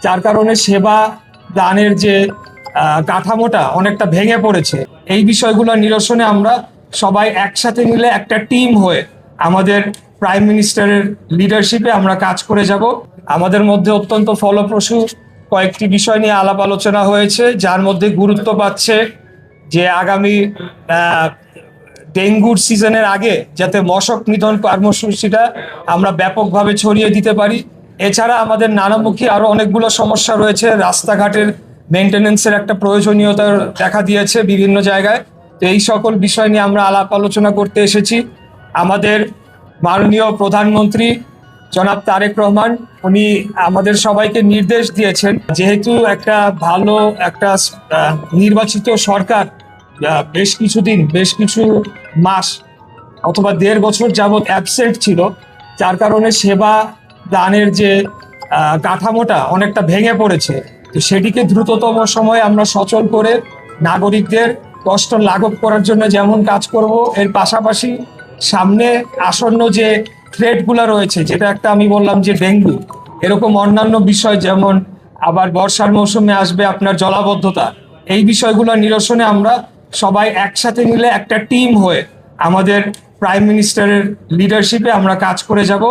যার কারণে সেবা দানের যে কাঠামোটা অনেকটা ভেঙে পড়েছে। এই বিষয়গুলো নিরসনে আমরা সবাই একসাথে মিলে একটা টিম হয়ে আমাদের প্রাইম মিনিস্টারের লিডারশিপে আমরা কাজ করে যাব। আমাদের মধ্যে অত্যন্ত ফলপ্রসূ কয়েকটি বিষয় নিয়ে আলাপ আলোচনা হয়েছে, যার মধ্যে গুরুত্ব পাচ্ছে যে আগামী ডেঙ্গুর সিজনের আগে যাতে মশক নিধন কর্মসূচিটা আমরা ব্যাপকভাবে ছড়িয়ে দিতে পারি। এছাড়া আমাদের নানামুখী আরো অনেকগুলো সমস্যা রয়েছে। রাস্তাঘাটের মেনটেনেন্সের একটা প্রয়োজনীয়তা দেখা দিয়েছে বিভিন্ন জায়গায়। তো এই সকল বিষয় নিয়ে আমরা আলাপ আলোচনা করতে এসেছি। আমাদের মাননীয় প্রধানমন্ত্রী জনাব তারেক রহমান উনি আমাদের সবাইকে নির্দেশ দিয়েছেন, যেহেতু একটা ভালো একটা নির্বাচিত সরকার বেশ কিছু মাস অথবা 1.5 বছর যাবৎ অ্যাবসেন্ট ছিল, যার কারণে সেবা দানের যে কাঠামোটা অনেকটা ভেঙে পড়েছে। তো সেটিকে দ্রুততম সময়ে আমরা সচল করে নাগরিকদের কষ্ট লাঘব করার জন্য যেমন কাজ করব, এর পাশাপাশি সামনে আসন্ন যে থ্রেটগুলো রয়েছে, যেটা একটা আমি বললাম যে ডেঙ্গু, এরকম অন্যান্য বিষয় যেমন আবার বর্ষার মৌসুমে আসবে আপনার জলাবদ্ধতা, এই বিষয়গুলো নিরসনে আমরা সবাই একসাথে মিলে একটা টিম হয়ে আমাদের প্রাইম মিনিস্টারের লিডারশিপে আমরা কাজ করে যাব।